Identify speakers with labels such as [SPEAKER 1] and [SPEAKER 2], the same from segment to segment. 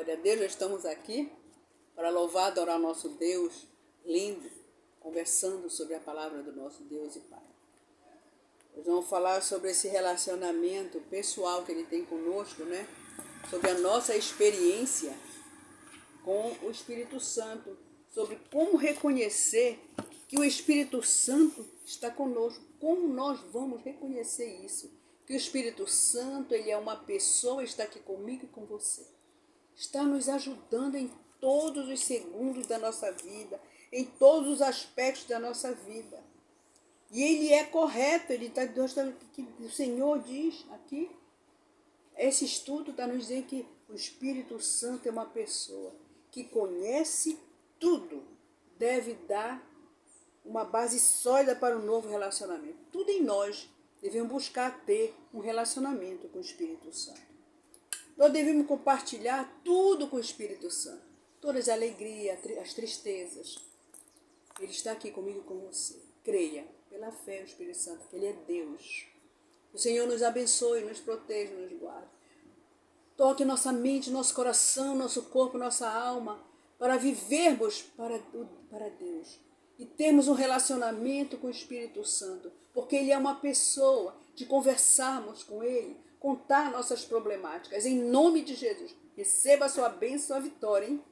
[SPEAKER 1] Glória a Deus, já estamos aqui para louvar, adorar nosso Deus lindo, conversando sobre a palavra do nosso Deus e Pai. Nós vamos falar sobre esse relacionamento pessoal que Ele tem conosco, né? Sobre a nossa experiência com o Espírito Santo, sobre como reconhecer que o Espírito Santo está conosco, como nós vamos reconhecer isso, que o Espírito Santo, ele é uma pessoa, está aqui comigo e com você, está nos ajudando em todos os segundos da nossa vida, em todos os aspectos da nossa vida. E ele é correto, o Senhor diz aqui, esse estudo está nos dizendo que o Espírito Santo é uma pessoa que conhece tudo, deve dar uma base sólida para um novo relacionamento. Tudo em nós devemos buscar ter um relacionamento com o Espírito Santo. Nós devemos compartilhar tudo com o Espírito Santo. Todas as alegrias, as tristezas. Ele está aqui comigo e com você. Creia, pela fé no Espírito Santo, que Ele é Deus. O Senhor nos abençoe, nos proteja, nos guarde. Toque nossa mente, nosso coração, nosso corpo, nossa alma, para vivermos para Deus. E termos um relacionamento com o Espírito Santo, porque Ele é uma pessoa, de conversarmos com Ele, contar nossas problemáticas, em nome de Jesus. Receba a sua bênção, a sua vitória, hein?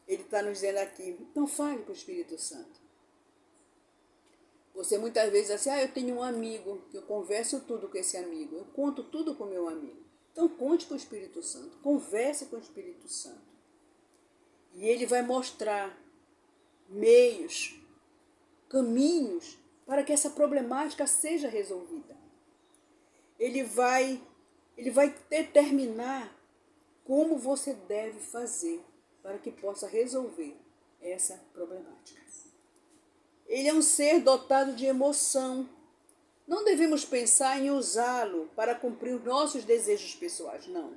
[SPEAKER 1] Ele está nos dizendo aqui, então fale com o Espírito Santo. Você muitas vezes diz assim, eu tenho um amigo, que eu converso tudo com esse amigo, eu conto tudo com o meu amigo. Então conte com o Espírito Santo, converse com o Espírito Santo. E ele vai mostrar meios, caminhos para que essa problemática seja resolvida. Ele vai determinar como você deve fazer para que possa resolver essa problemática. Ele é um ser dotado de emoção. Não devemos pensar em usá-lo para cumprir os nossos desejos pessoais, não.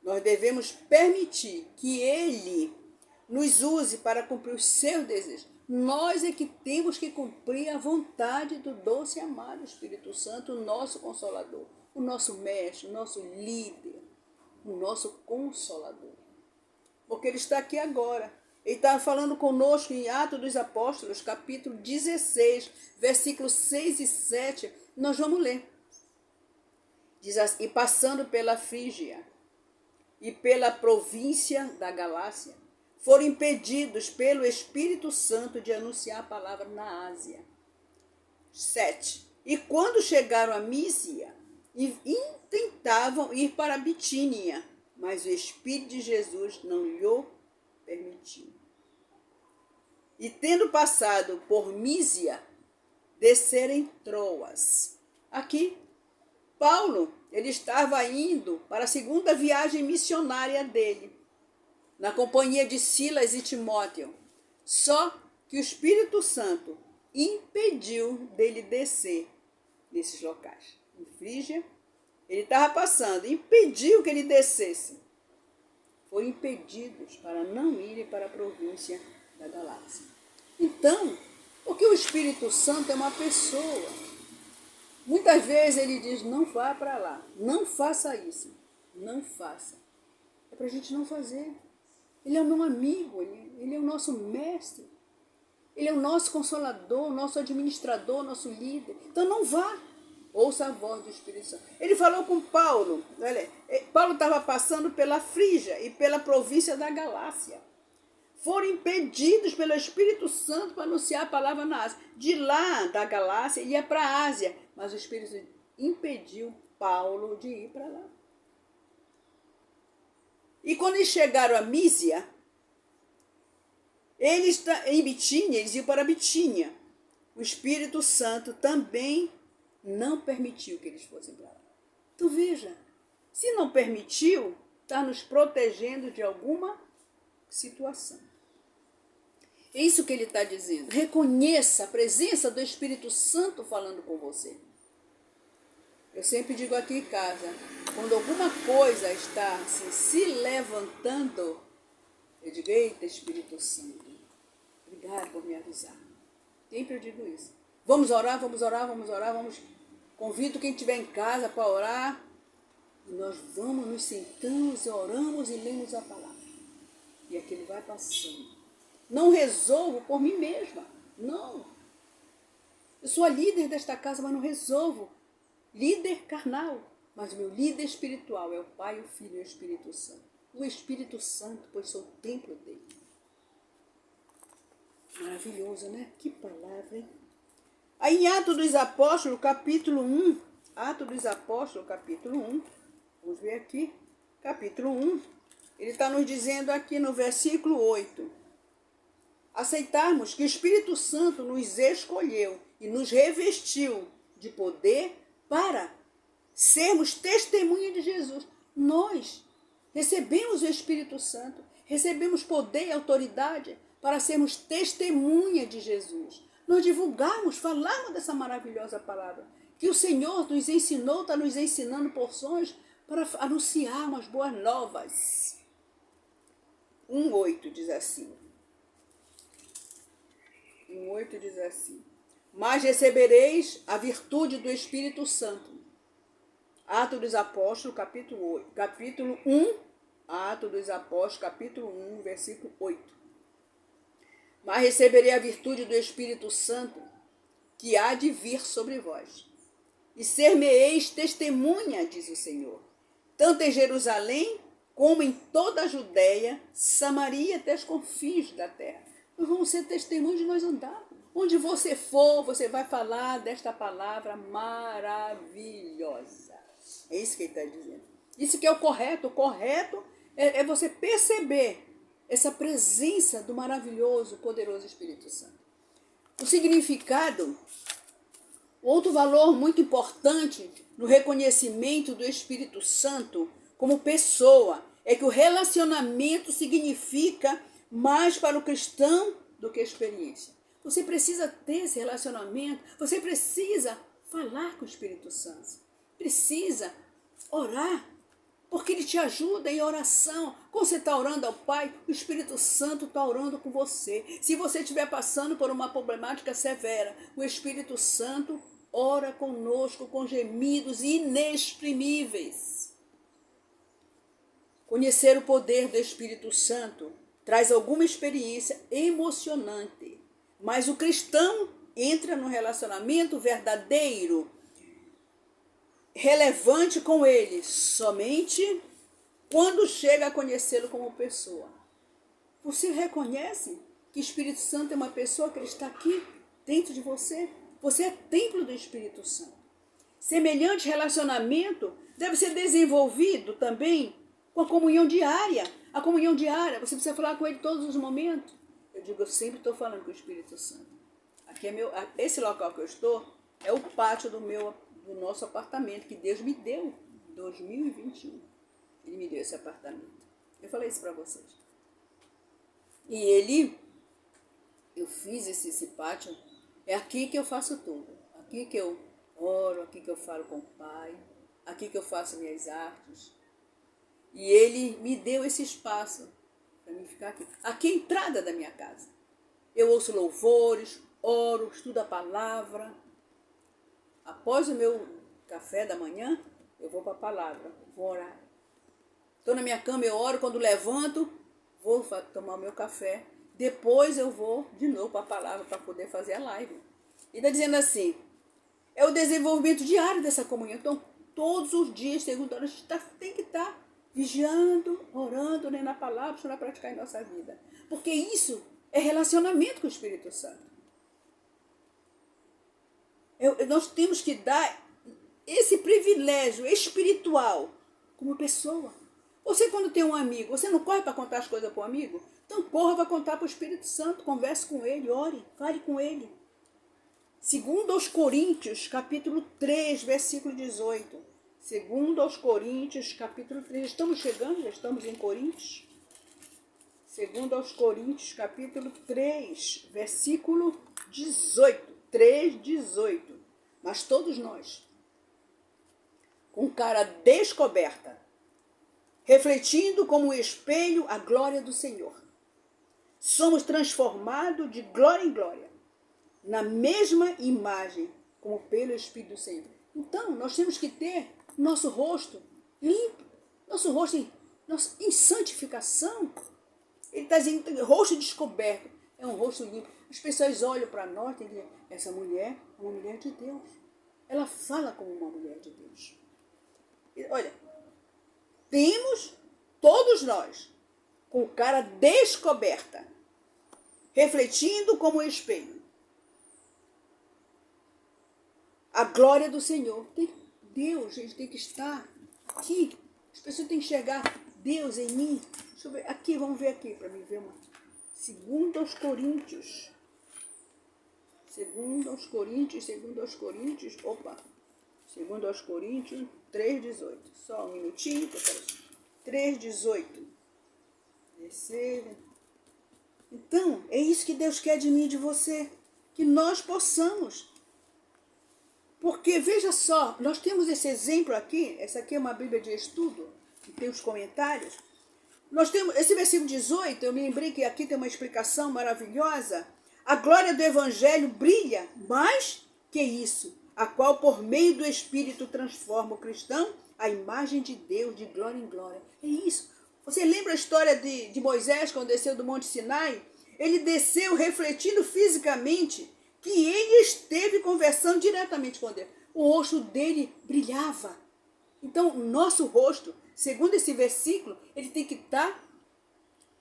[SPEAKER 1] Nós devemos permitir que ele nos use para cumprir os seus desejos. Nós é que temos que cumprir a vontade do doce e amado Espírito Santo, o nosso Consolador, o nosso Mestre, o nosso líder, o nosso Consolador. Porque Ele está aqui agora. Ele está falando conosco em Atos dos Apóstolos, capítulo 16, versículos 6 e 7. Nós vamos ler. Diz assim, e passando pela Frígia e pela província da Galácia, foram impedidos pelo Espírito Santo de anunciar a palavra na Ásia. 7. E quando chegaram a Mísia, tentavam ir para a Bitínia, mas o Espírito de Jesus não lhe permitiu. E tendo passado por Mísia, desceram em Troas. Aqui, Paulo, ele estava indo para a segunda viagem missionária dele, na companhia de Silas e Timóteo. Só que o Espírito Santo impediu dele descer nesses locais. Em Frígia, ele estava passando, impediu que ele descesse. Foram impedidos para não irem para a província da Galácia. Então, porque o Espírito Santo é uma pessoa. Muitas vezes ele diz, não vá para lá, não faça isso, não faça. É para a gente não fazer. Ele é o meu amigo, ele é o nosso mestre. Ele é o nosso consolador, nosso administrador, nosso líder. Então não vá. Ouça a voz do Espírito Santo. Ele falou com Paulo. Olha, Paulo estava passando pela Frígia e pela província da Galácia. Foram impedidos pelo Espírito Santo para anunciar a palavra na Ásia. De lá, da Galácia, ele ia para a Ásia. Mas o Espírito Santo impediu Paulo de ir para lá. E quando eles chegaram a Mísia, em Bitínia, eles iam para Bitínia. O Espírito Santo também não permitiu que eles fossem para lá. Então veja, se não permitiu, está nos protegendo de alguma situação. É isso que ele está dizendo. Reconheça a presença do Espírito Santo falando com você. Eu sempre digo aqui em casa, quando alguma coisa está assim, se levantando, eu digo, eita Espírito Santo, obrigado por me avisar. Sempre eu digo isso. Vamos orar. Convido quem estiver em casa para orar. nós vamos, nos sentamos, oramos e lemos a palavra. E aquilo vai passando. Não resolvo por mim mesma. Não. Eu sou a líder desta casa, mas não resolvo. Líder carnal. Mas o meu líder espiritual é o Pai, o Filho e o Espírito Santo. O Espírito Santo, pois sou o templo dele. Maravilhoso, né? Que palavra, hein? Aí em Atos dos Apóstolos, capítulo 1. Atos dos Apóstolos, capítulo 1. Vamos ver aqui. Capítulo 1. Ele está nos dizendo aqui no versículo 8. Aceitarmos que o Espírito Santo nos escolheu e nos revestiu de poder para sermos testemunha de Jesus. Nós recebemos o Espírito Santo, recebemos poder e autoridade para sermos testemunha de Jesus. Nós divulgarmos, falarmos dessa maravilhosa palavra que o Senhor nos ensinou, está nos ensinando porções para anunciarmos as boas novas. 1,8 diz assim. 1,8 diz assim. Mas recebereis a virtude do Espírito Santo. Atos dos Apóstolos, capítulo 1. Atos dos Apóstolos, capítulo 1, versículo 8. Mas receberei a virtude do Espírito Santo, que há de vir sobre vós. E ser-me-eis testemunha, diz o Senhor, tanto em Jerusalém, como em toda a Judéia, Samaria, até os confins da terra. Nós vamos ser testemunhos de nós andar. Onde você for, você vai falar desta palavra maravilhosa. É isso que ele está dizendo. Isso que é o correto. O correto é você perceber essa presença do maravilhoso, poderoso Espírito Santo. O significado, outro valor muito importante no reconhecimento do Espírito Santo como pessoa, é que o relacionamento significa mais para o cristão do que a experiência. Você precisa ter esse relacionamento, você precisa falar com o Espírito Santo, precisa orar, porque ele te ajuda em oração. Quando você está orando ao Pai, o Espírito Santo está orando com você. Se você estiver passando por uma problemática severa, o Espírito Santo ora conosco com gemidos inexprimíveis. Conhecer o poder do Espírito Santo traz alguma experiência emocionante, mas o cristão entra no relacionamento verdadeiro, relevante com ele, somente quando chega a conhecê-lo como pessoa. Você reconhece que o Espírito Santo é uma pessoa que ele está aqui dentro de você? Você é templo do Espírito Santo. Semelhante relacionamento deve ser desenvolvido também com a comunhão diária. A comunhão diária, você precisa falar com ele todos os momentos. Eu digo, eu sempre estou falando com o Espírito Santo. Aqui é esse local que eu estou é o pátio do nosso apartamento, que Deus me deu em 2021. Ele me deu esse apartamento. Eu falei isso para vocês. E eu fiz esse pátio, é aqui que eu faço tudo. Aqui que eu oro, aqui que eu falo com o Pai, aqui que eu faço minhas artes. E ele me deu esse espaço para mim ficar aqui. Aqui é a entrada da minha casa. Eu ouço louvores, oro, estudo a palavra. Após o meu café da manhã, eu vou para a palavra, vou orar. Estou na minha cama, eu oro, quando levanto, vou tomar o meu café. Depois eu vou de novo para a palavra para poder fazer a live. E está dizendo assim, é o desenvolvimento diário dessa comunhão. Então, todos os dias, segundo hora, a gente tem que estar vigiando, orando, lendo a palavra, para praticar em nossa vida. Porque isso é relacionamento com o Espírito Santo. Nós temos que dar esse privilégio espiritual como pessoa. Você, quando tem um amigo, você não corre para contar as coisas para o amigo? Então corra para contar para o Espírito Santo, converse com ele, ore, fale com ele. Segundo aos Coríntios, capítulo 3, versículo 18. Segundo aos Coríntios, capítulo 3. Estamos chegando, já estamos em Coríntios. Segundo aos Coríntios, capítulo 3, versículo 18. 3:18. Mas todos nós, com cara descoberta, refletindo como um espelho a glória do Senhor, somos transformados de glória em glória, na mesma imagem, como pelo Espírito do Senhor. Então, nós temos que ter nosso rosto limpo. Nosso rosto em santificação. Ele está dizendo, rosto descoberto. É um rosto limpo. As pessoas olham para nós e dizem, essa mulher é uma mulher de Deus. Ela fala como uma mulher de Deus. E, olha, temos todos nós com cara descoberta, refletindo como um espelho. A glória do Senhor. Deus, gente, tem que estar aqui. As pessoas têm que enxergar Deus em mim. Deixa eu ver. Aqui, vamos ver aqui, para mim ver uma. 2 Coríntios. 2 Coríntios. Opa. 2 Coríntios 3,18. Só um minutinho. 3,18. Descer. Então, é isso que Deus quer de mim e de você. Que nós possamos. Porque, veja só, nós temos esse exemplo aqui. Essa aqui é uma Bíblia de estudo. Que tem os comentários. Nós temos esse versículo 18. Eu me lembrei que aqui tem uma explicação maravilhosa. A glória do Evangelho brilha mais que isso, a qual por meio do Espírito transforma o cristão à imagem de Deus, de glória em glória. É isso. Você lembra a história de Moisés, quando desceu do Monte Sinai? Ele desceu refletindo fisicamente que ele esteve conversando diretamente com Deus. O rosto dele brilhava. Então, o nosso rosto, segundo esse versículo, ele tem que estar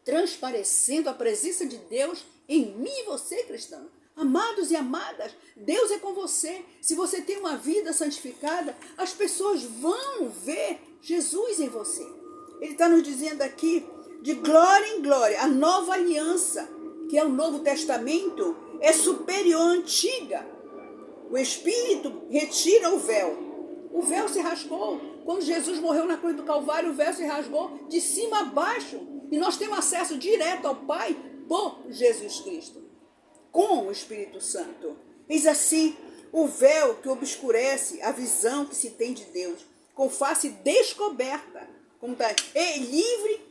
[SPEAKER 1] transparecendo a presença de Deus em mim e você, cristão. Amados e amadas, Deus é com você. Se você tem uma vida santificada, as pessoas vão ver Jesus em você. Ele está nos dizendo aqui, de glória em glória, a nova aliança, que é o Novo Testamento, é superior à antiga. O Espírito retira o véu. O véu se rasgou. Quando Jesus morreu na cruz do Calvário, o véu se rasgou de cima a baixo. E nós temos acesso direto ao Pai por Jesus Cristo, com o Espírito Santo. Eis assim o véu que obscurece a visão que se tem de Deus, com face descoberta. Como está? É livre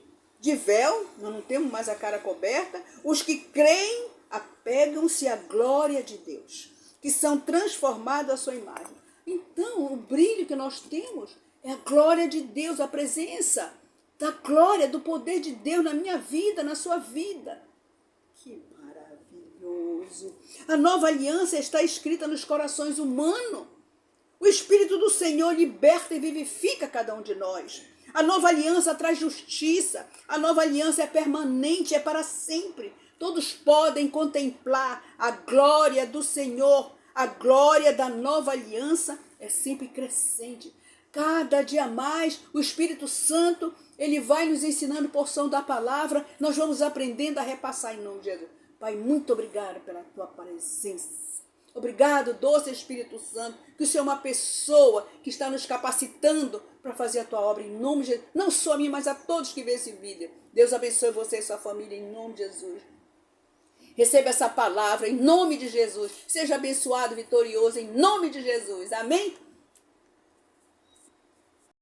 [SPEAKER 1] de véu, nós não temos mais a cara coberta. Os que creem apegam-se à glória de Deus, que são transformados à sua imagem. Então, o brilho que nós temos é a glória de Deus, a presença da glória, do poder de Deus na minha vida, na sua vida. Que maravilhoso! A nova aliança está escrita nos corações humanos. O Espírito do Senhor liberta e vivifica cada um de nós. A nova aliança traz justiça. A nova aliança é permanente, é para sempre. Todos podem contemplar a glória do Senhor. A glória da nova aliança é sempre crescente. Cada dia mais, o Espírito Santo, ele vai nos ensinando porção da palavra. Nós vamos aprendendo a repassar em nome de Jesus. Pai, muito obrigado pela tua presença. Obrigado, doce Espírito Santo, que o Senhor é uma pessoa que está nos capacitando para fazer a tua obra em nome de Jesus. Não só a mim, mas a todos que vêem esse vídeo. Deus abençoe você e sua família em nome de Jesus. Receba essa palavra em nome de Jesus. Seja abençoado, vitorioso em nome de Jesus. Amém?